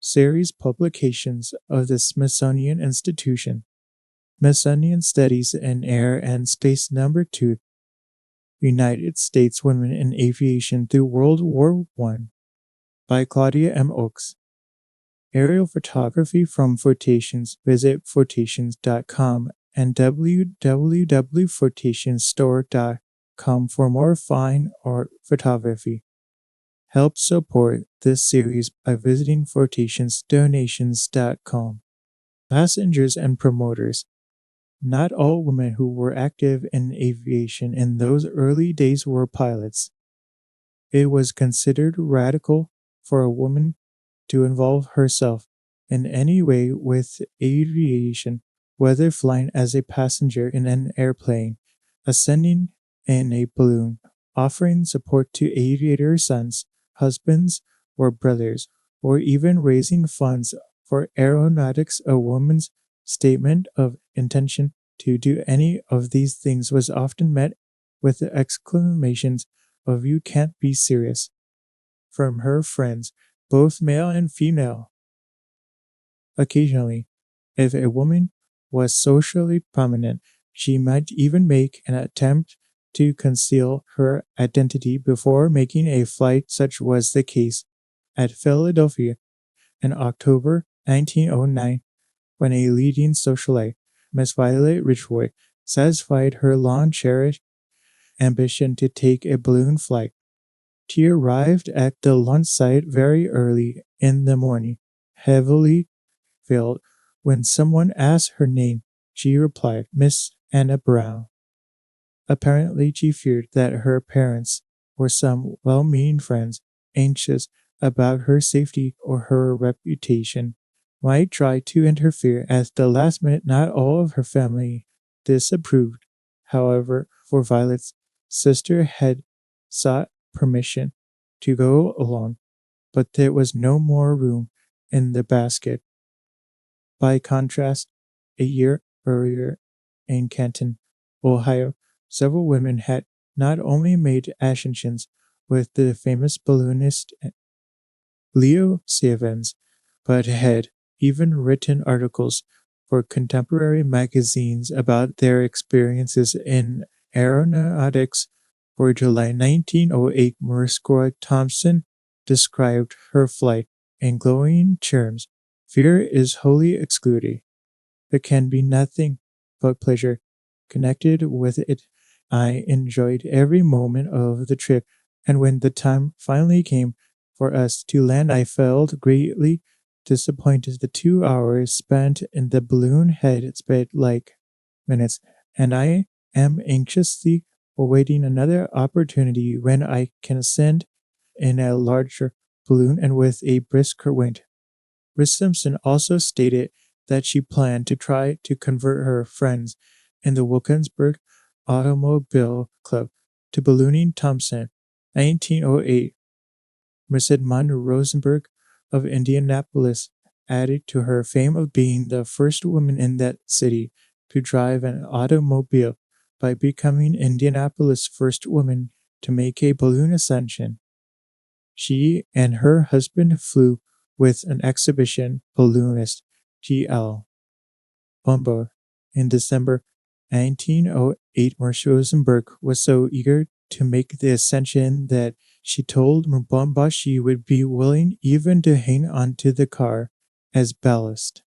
series publications of the Smithsonian Institution. Smithsonian Studies in Air and Space Number 2. United States Women in Aviation Through World War I by Claudia M Oakes. Aerial photography from Photations. Visit Photations.com and www.photationsstore.com for more fine art photography. Help support this series by visiting photationsdonations.com. Passengers and promoters. Not all women who were active in aviation in those early days were pilots. It was considered radical for a woman to involve herself in any way with aviation, whether flying as a passenger in an airplane, ascending in a balloon, offering support to aviator sons, husbands, or brothers, or even raising funds for aeronautics. A woman's statement of intention to do any of these things was often met with the exclamations of "You can't be serious" from her friends, both male and female. Occasionally, if a woman was socially prominent, she might even make an attempt to conceal her identity before making a flight. Such was the case at Philadelphia in October 1909, when a leading socialite, Miss Violet Ridgway, satisfied her long-cherished ambition to take a balloon flight. She arrived at the launch site very early in the morning, heavily veiled. When someone asked her name, she replied, "Miss Anna Brown." Apparently, she feared that her parents or some well-meaning friends, anxious about her safety or her reputation, might try to interfere at the last minute. Not all of her family disapproved, however, for Violet's sister had sought permission to go along, but there was no more room in the basket. By contrast, a year earlier in Canton, Ohio, several women had not only made ascensions with the famous balloonist Leo Stevens, but had even written articles for contemporary magazines about their experiences in aeronautics. For July 1908, Mariska Thompson described her flight in glowing terms. "Fear is wholly excluded. There can be nothing but pleasure connected with it. I enjoyed every moment of the trip, and when the time finally came for us to land, I felt greatly disappointed. The 2 hours spent in the balloon had sped like minutes, and I am anxiously awaiting another opportunity when I can ascend in a larger balloon and with a brisker wind." Miss Simpson also stated that she planned to try to convert her friends in the Wilkinsburg Automobile Club to ballooning. Thompson, 1908. Miss Edmund Rosenberg of Indianapolis added to her fame of being the first woman in that city to drive an automobile by becoming Indianapolis' first woman to make a balloon ascension. She and her husband flew with an exhibition balloonist, G.L. Bumba. In December 1908, Miss Rosenberg was so eager to make the ascension that she told Bumba she would be willing even to hang onto the car as ballast.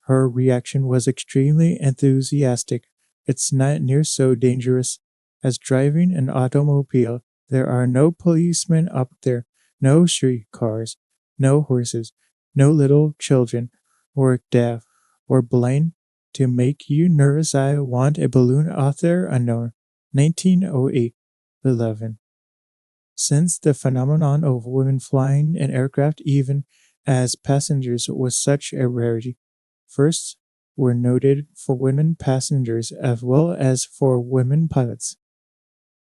Her reaction was extremely enthusiastic. "It's not near so dangerous as driving an automobile. There are no policemen up there, no street cars, no horses, no little children, or deaf, or blind to make you nervous. I want a balloon author unknown." 1908, 11. Since the phenomenon of women flying an aircraft even as passengers was such a rarity, firsts were noted for women passengers as well as for women pilots.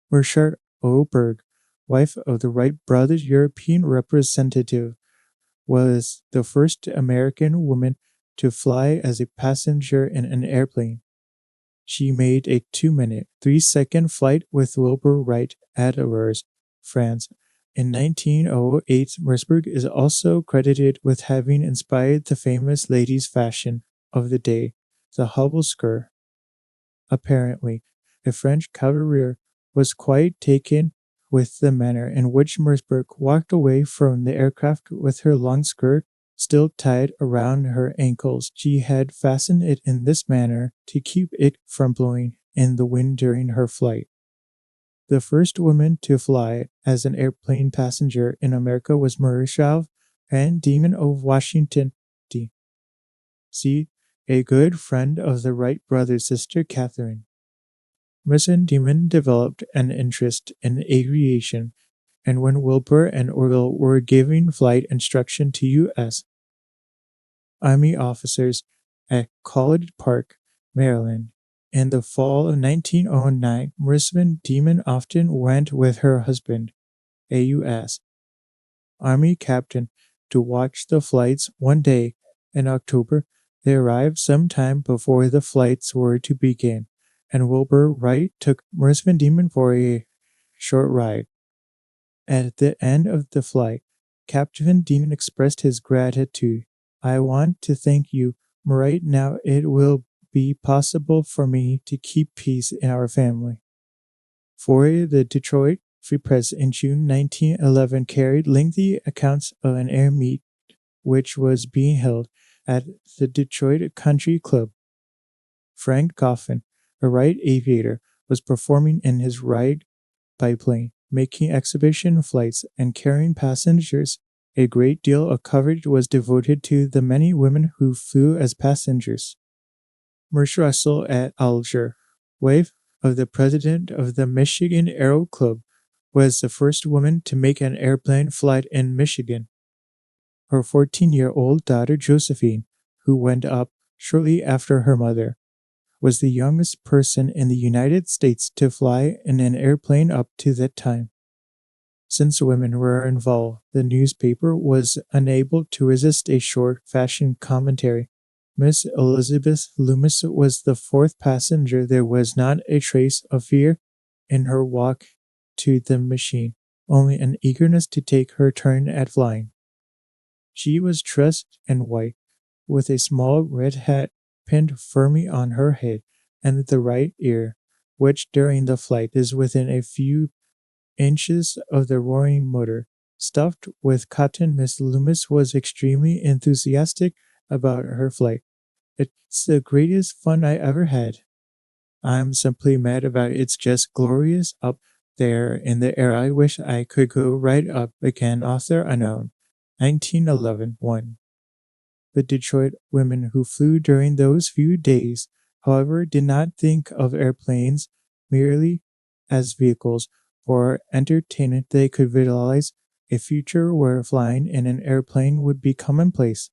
Richard O. Berg, wife of the Wright brothers' European representative, was the first American woman to fly as a passenger in an airplane. She made a 2-minute, 3-second flight with Wilbur Wright at Rouen, France, In 1908, Merceburg is also credited with having inspired the famous ladies' fashion of the day, the hubble skirt. Apparently, a French cavalier was quite taken with the manner in which Merceburg walked away from the aircraft with her long skirt still tied around her ankles. She had fastened it in this manner to keep it from blowing in the wind during her flight. The first woman to fly as an airplane passenger in America was Marshall Van Diemen of Washington, D.C., a good friend of the Wright brothers' sister Catherine. Miss Van Diemen developed an interest in aviation, and when Wilbur and Orville were giving flight instruction to U.S. Army officers at College Park, Maryland, in the fall of 1909, Miss Van Diemen often went with her husband, a U.S. Army captain, to watch the flights. One day in October, they arrived some time before the flights were to begin, and Wilbur Wright took Miss Van Diemen for a short ride. At the end of the flight, Captain Van Diemen expressed his gratitude. "I want to thank you. Right now it will be possible for me to keep peace in our family." For the Detroit Free Press in June 1911 carried lengthy accounts of an air meet which was being held at the Detroit Country Club. Frank Coffin, a Wright aviator, was performing in his Wright biplane, making exhibition flights and carrying passengers. A great deal of coverage was devoted to the many women who flew as passengers. Merce Russell at Alger, wife of the president of the Michigan Aero Club, was the first woman to make an airplane flight in Michigan. Her 14-year-old daughter Josephine, who went up shortly after her mother, was the youngest person in the United States to fly in an airplane up to that time. Since women were involved, the newspaper was unable to resist a short fashion commentary. Miss Elizabeth Loomis was the fourth passenger. There was not a trace of fear in her walk to the machine, only an eagerness to take her turn at flying. She was dressed in white, with a small red hat pinned firmly on her head and the right ear, which during the flight is within a few inches of the roaring motor. Stuffed with cotton, Miss Loomis was extremely enthusiastic about her flight. "It's the greatest fun I ever had. I'm simply mad about it. It's just glorious up there in the air. I wish I could go right up again." Author unknown. 1911 1. The Detroit women who flew during those few days, however, did not think of airplanes merely as vehicles for entertainment. They could visualize a future where flying in an airplane would be commonplace.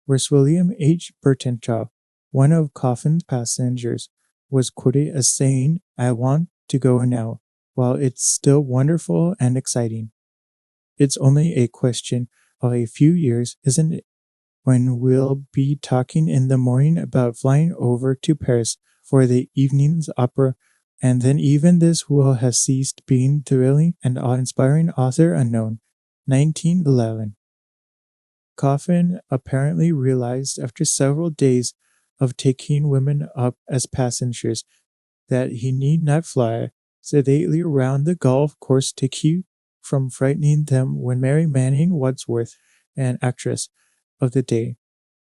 Whereas William H. Burtenshaw, one of Coffin's passengers, was quoted as saying, "I want to go now, while it's still wonderful and exciting. It's only a question of a few years, isn't it, when we'll be talking in the morning about flying over to Paris for the evening's opera, and then even this will have ceased being thrilling and awe-inspiring." Author unknown. 1911. Coffin apparently realized after several days of taking women up as passengers that he need not fly sedately around the golf course to keep from frightening them. When Mary Manning Wadsworth, an actress of the day,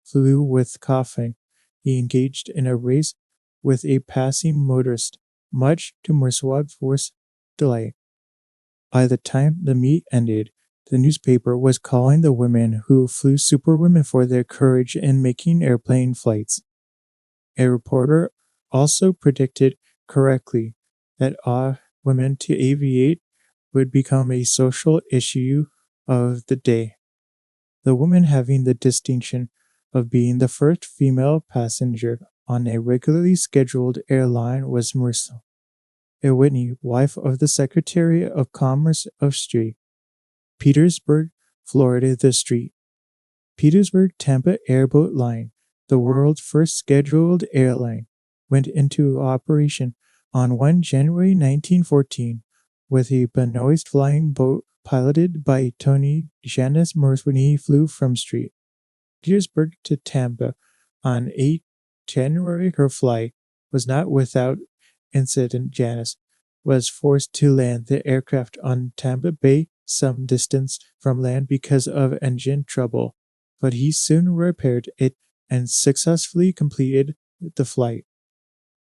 flew with Coffin, he engaged in a race with a passing motorist, much to Miss Wadsworth's delight. By the time the meet ended, the newspaper was calling the women who flew superwomen for their courage in making airplane flights. A reporter also predicted correctly that women to aviate would become a social issue of the day. The woman having the distinction of being the first female passenger on a regularly scheduled airline was Marissa A. Whitney, wife of the Secretary of Commerce of St. Petersburg, Florida. The St. Petersburg-Tampa Airboat Line, the world's first scheduled airline, went into operation on 1 January 1914 with a Benoist flying boat piloted by Tony Janice Morse when he flew from Petersburg to Tampa on 8 January. Her flight was not without incident. Janice was forced to land the aircraft on Tampa Bay, some distance from land, because of engine trouble, but he soon repaired it and successfully completed the flight.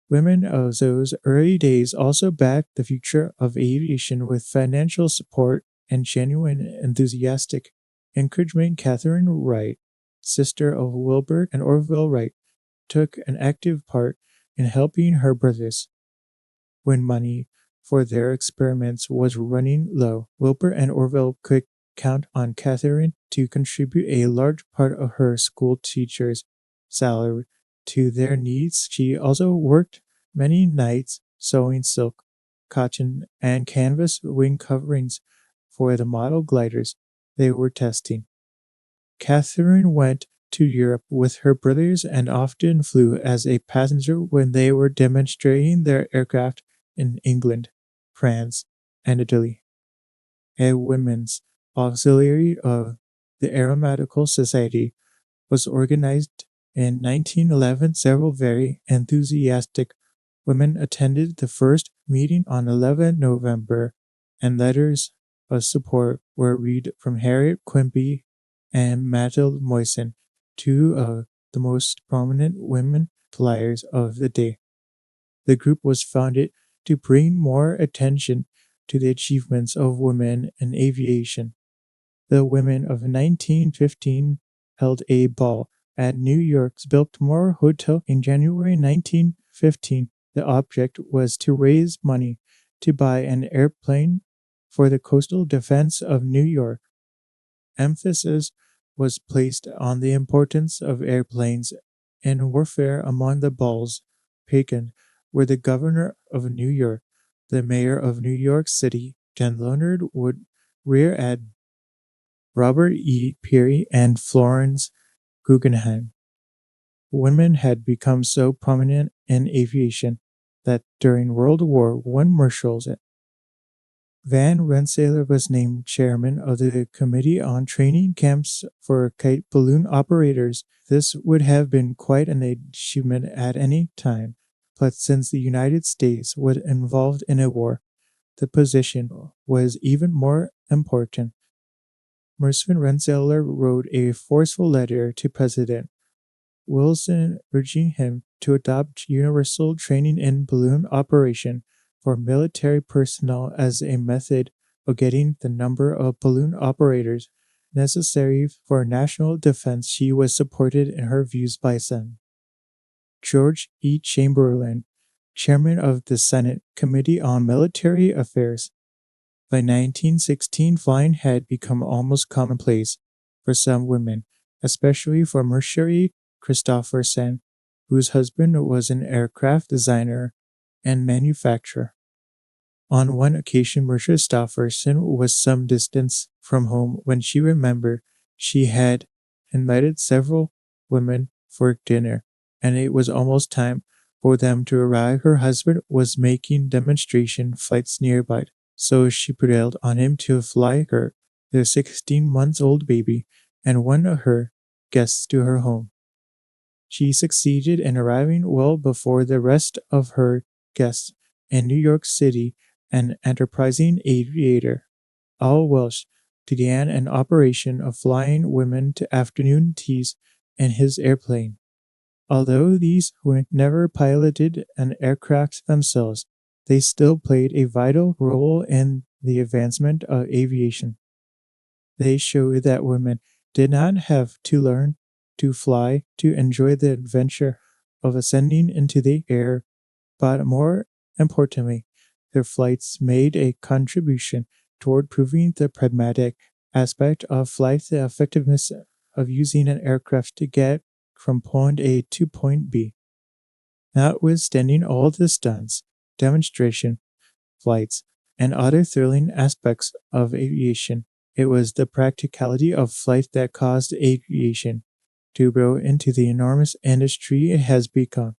Women of those early days also backed the future of aviation with financial support and genuine enthusiastic encouragement. Catherine Wright, sister of Wilbur and Orville Wright, took an active part in helping her brothers. When money for their experiments was running low, Wilbur and Orville could count on Catherine to contribute a large part of her school teacher's salary to their needs. She also worked many nights sewing silk, cotton, and canvas wing coverings for the model gliders they were testing. Catherine went to Europe with her brothers and often flew as a passenger when they were demonstrating their aircraft in England, France, and Italy. A women's auxiliary of the Aeronautical Society was organized in 1911. Several very enthusiastic women attended the first meeting on 11 November, and letters of support were read from Harriet Quimby and Mathilde Moisson, two of the most prominent women flyers of the day. The group was founded to bring more attention to the achievements of women in aviation. The women of 1915 held a ball at New York's Biltmore Hotel in January 1915. The object was to raise money to buy an airplane for the coastal defense of New York. Emphasis was placed on the importance of airplanes in warfare. Among the balls taken were the governor of New York, the mayor of New York City, John Leonard Wood, Rear Admiral Robert E. Peary, and Florence Guggenheim. Women had become so prominent in aviation that during World War I, Marshal Van Rensselaer was named chairman of the Committee on Training Camps for Kite Balloon Operators. This would have been quite an achievement at any time, but since the United States was involved in a war, the position was even more important. Mercer Rensselaer wrote a forceful letter to President Wilson urging him to adopt universal training in balloon operation for military personnel as a method of getting the number of balloon operators necessary for national defense. She was supported in her views by Sen. George E. Chamberlain, chairman of the Senate Committee on Military Affairs. By 1916, flying had become almost commonplace for some women, especially for Marjorie Christopherson, whose husband was an aircraft designer and manufacturer. On one occasion, Marjorie Christopherson was some distance from home when she remembered she had invited several women for dinner, and it was almost time for them to arrive. Her husband was making demonstration flights nearby, so she prevailed on him to fly her, their 16-month-old baby, and one of her guests to her home. She succeeded in arriving well before the rest of her guests in New York City. An enterprising aviator, Al Welsh, began an operation of flying women to afternoon teas in his airplane. Although these women never piloted an aircraft themselves, they still played a vital role in the advancement of aviation. They showed that women did not have to learn to fly to enjoy the adventure of ascending into the air, but more importantly, their flights made a contribution toward proving the pragmatic aspect of flight, the effectiveness of using an aircraft to get from point A to point B. Notwithstanding all the stunts, demonstration flights, and other thrilling aspects of aviation, it was the practicality of flight that caused aviation to grow into the enormous industry it has become.